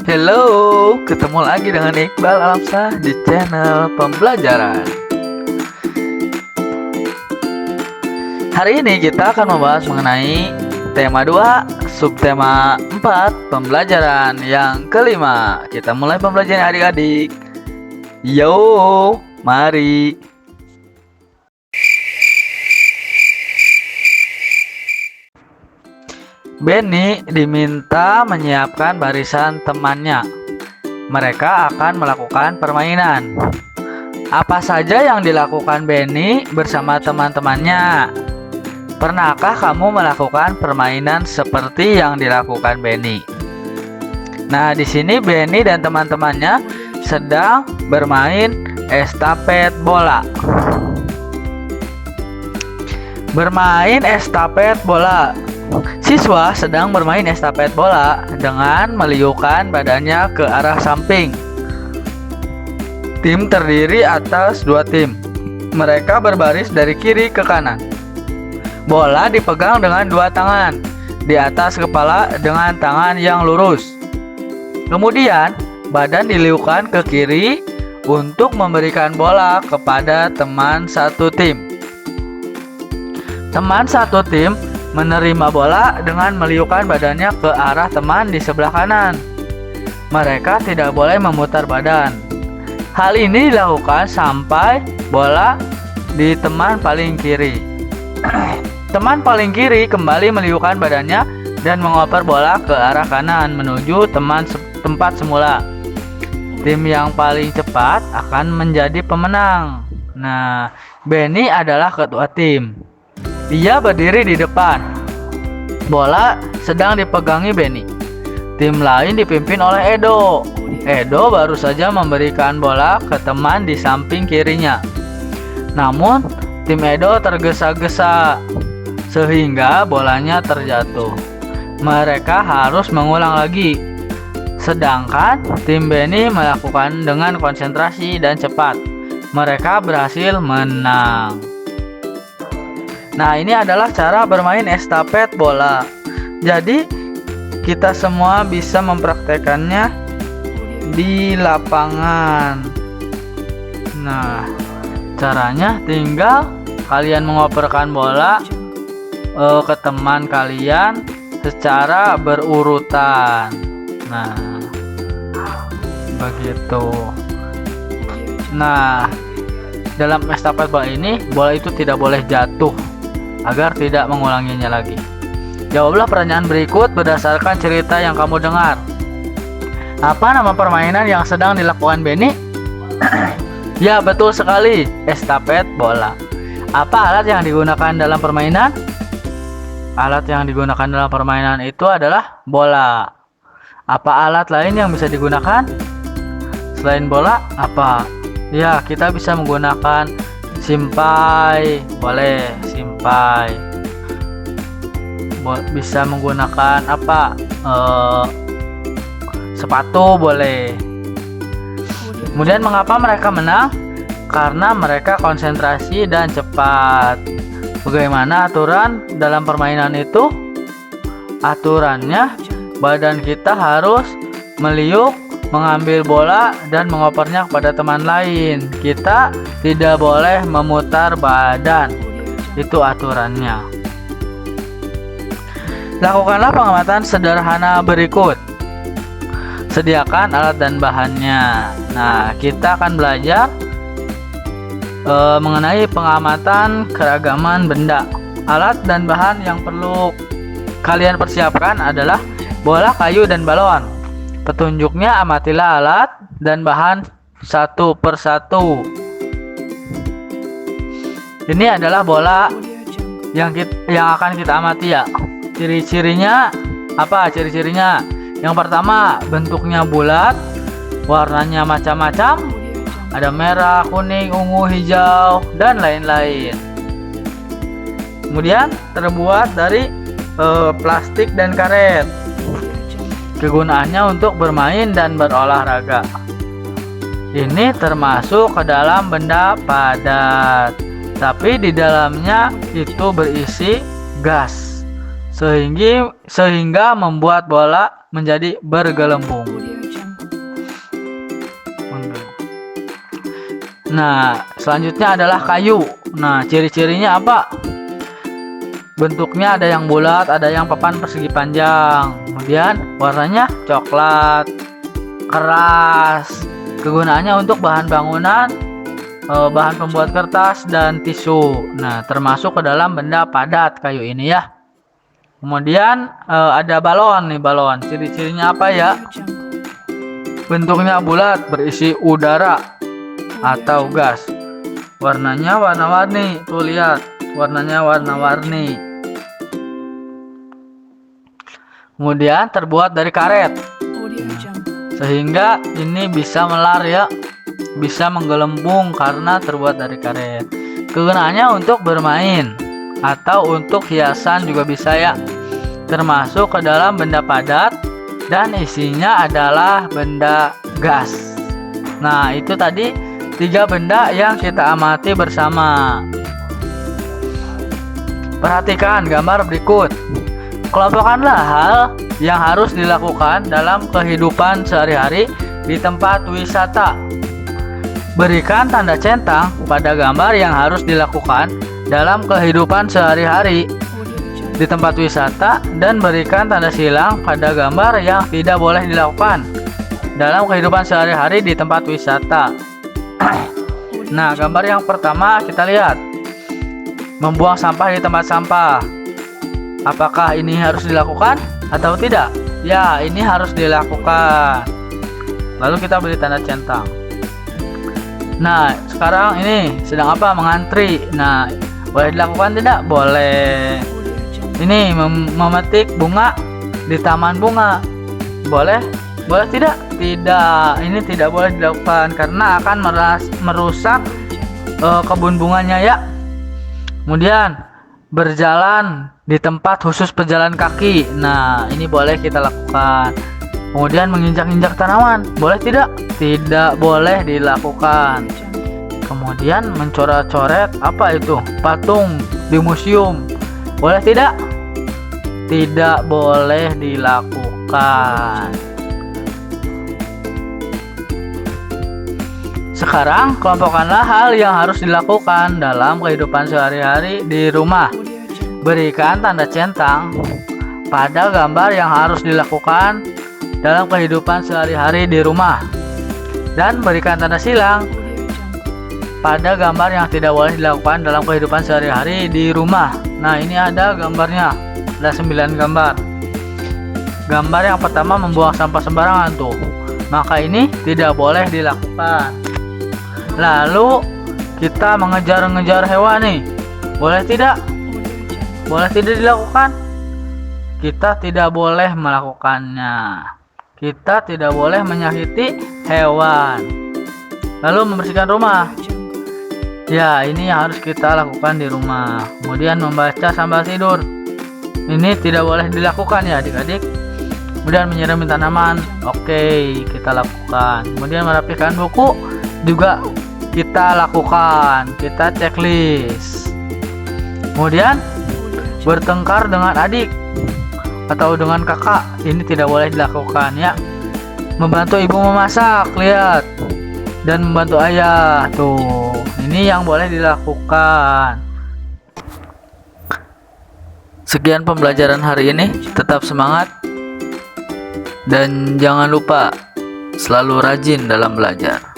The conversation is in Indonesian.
Hello, ketemu lagi dengan Iqbal Alamsah di channel pembelajaran. Hari ini kita akan membahas mengenai tema 2, subtema 4, pembelajaran yang kelima. Kita mulai pembelajaran adik-adik. Yo, mari. Benny diminta menyiapkan barisan temannya. Mereka akan melakukan permainan. Apa saja yang dilakukan Benny bersama teman-temannya? Pernahkah kamu melakukan permainan seperti yang dilakukan Benny? Nah, di sini Benny dan teman-temannya sedang bermain estafet bola. Bermain estafet bola. Siswa sedang bermain estafet bola dengan meliukkan badannya ke arah samping. Tim terdiri atas 2 tim. Mereka berbaris dari kiri ke kanan. Bola dipegang dengan 2 tangan di atas kepala dengan tangan yang lurus. Kemudian badan diliukkan ke kiri untuk memberikan bola kepada teman satu tim. Teman satu tim menerima bola dengan meliukkan badannya ke arah teman di sebelah kanan. Mereka tidak boleh memutar badan. Hal ini dilakukan sampai bola di teman paling kiri. Teman paling kiri kembali meliukkan badannya dan mengoper bola ke arah kanan menuju tempat semula. Tim yang paling cepat akan menjadi pemenang. Nah, Benny adalah ketua tim. Dia berdiri di depan. Bola sedang dipegangi Benny. Tim lain dipimpin oleh Edo. Edo baru saja memberikan bola ke teman di samping kirinya. Namun, tim Edo tergesa-gesa sehingga bolanya terjatuh. Mereka harus mengulang lagi. Sedangkan tim Benny melakukan dengan konsentrasi dan cepat. Mereka berhasil menang. Nah, ini adalah cara bermain estafet bola. Jadi, kita semua bisa mempraktekannya di lapangan. Nah, caranya tinggal kalian mengoperkan bola ke teman kalian secara berurutan. Nah, begitu. Nah, dalam estafet bola ini, bola itu tidak boleh jatuh agar tidak mengulanginya lagi. Jawablah pertanyaan berikut berdasarkan cerita yang kamu dengar. Apa nama permainan yang sedang dilakukan Benny? Ya, betul sekali, estafet bola. Apa alat yang digunakan dalam permainan? Alat yang digunakan dalam permainan itu adalah bola. Apa alat lain yang bisa digunakan selain bola? Apa? Ya, kita bisa menggunakan simpai, boleh simpai. Bisa menggunakan apa? Sepatu boleh. Kemudian mengapa mereka menang? Karena mereka konsentrasi dan cepat. Bagaimana aturan dalam permainan itu? Aturannya, badan kita harus meliuk, mengambil bola dan mengopernya kepada teman lain. Kita tidak boleh memutar badan. Itu aturannya. Lakukanlah pengamatan sederhana berikut. Sediakan alat dan bahannya. Nah, kita akan belajar mengenai pengamatan keragaman benda. Alat dan bahan yang perlu kalian persiapkan adalah bola, kayu, dan balon. Petunjuknya, amatilah alat dan bahan satu persatu. Ini adalah bola yang akan kita amati ya. Ciri-cirinya apa? Ciri-cirinya yang pertama, bentuknya bulat, warnanya macam-macam, ada merah, kuning, ungu, hijau, dan lain-lain. Kemudian terbuat dari plastik dan karet. Kegunaannya untuk bermain dan berolahraga. Ini termasuk ke dalam benda padat, tapi di dalamnya itu berisi gas, sehingga membuat bola menjadi bergelembung. Nah, selanjutnya adalah kayu. Nah, ciri-cirinya apa? Bentuknya ada yang bulat, ada yang papan persegi panjang. Kemudian warnanya coklat, keras. Kegunaannya untuk bahan bangunan, bahan pembuat kertas dan tisu. Nah, termasuk ke dalam benda padat kayu ini ya. Kemudian ada balon nih, balon. Ciri-cirinya apa ya? Bentuknya bulat, berisi udara atau gas. Warnanya warna-warni. Tuh lihat, warnanya warna-warni. Kemudian terbuat dari karet. Sehingga ini bisa melar ya, bisa menggelembung karena terbuat dari karet. Kegunaannya untuk bermain atau untuk hiasan juga bisa ya. Termasuk ke dalam benda padat dan isinya adalah benda gas. Nah, itu tadi 3 benda yang kita amati bersama. Perhatikan gambar berikut. Kelompokkanlah hal yang harus dilakukan dalam kehidupan sehari-hari di tempat wisata. Berikan tanda centang pada gambar yang harus dilakukan dalam kehidupan sehari-hari di tempat wisata dan berikan tanda silang pada gambar yang tidak boleh dilakukan dalam kehidupan sehari-hari di tempat wisata. Nah, gambar yang pertama kita lihat. Membuang sampah di tempat sampah. Apakah ini harus dilakukan atau tidak? Ya, ini harus dilakukan. Lalu kita beri tanda centang. Nah, sekarang ini sedang apa? Mengantri. Nah, boleh dilakukan tidak? Boleh. Ini memetik bunga di taman bunga. Boleh? Boleh tidak? Tidak. Ini tidak boleh dilakukan karena akan merusak kebun bunganya ya. Kemudian berjalan di tempat khusus pejalan kaki. Nah, ini boleh kita lakukan. Kemudian menginjak-injak tanaman. Boleh tidak? Tidak boleh dilakukan. Kemudian mencoret-coret apa itu? Patung di museum. Boleh tidak? Tidak boleh dilakukan. Sekarang kelompokkanlah hal yang harus dilakukan dalam kehidupan sehari-hari di rumah. Berikan tanda centang pada gambar yang harus dilakukan dalam kehidupan sehari-hari di rumah. Dan berikan tanda silang pada gambar yang tidak boleh dilakukan dalam kehidupan sehari-hari di rumah. Nah, ini ada gambarnya. Ada 9 gambar. Gambar yang pertama membuang sampah sembarangan tuh. Maka ini tidak boleh dilakukan. Lalu kita mengejar-ngejar hewan nih. Boleh tidak? Boleh tidak dilakukan? Kita tidak boleh melakukannya. Kita tidak boleh menyakiti hewan. Lalu membersihkan rumah. Ya, ini yang harus kita lakukan di rumah. Kemudian membaca sambil tidur. Ini tidak boleh dilakukan ya adik-adik. Kemudian menyirami tanaman. Oke, kita lakukan. Kemudian merapikan buku juga kita lakukan. Kita checklist. Kemudian bertengkar dengan adik atau dengan kakak, ini tidak boleh dilakukan ya. Membantu ibu memasak, lihat, dan membantu ayah tuh, ini yang boleh dilakukan. Sekian pembelajaran hari ini. Tetap semangat dan jangan lupa selalu rajin dalam belajar.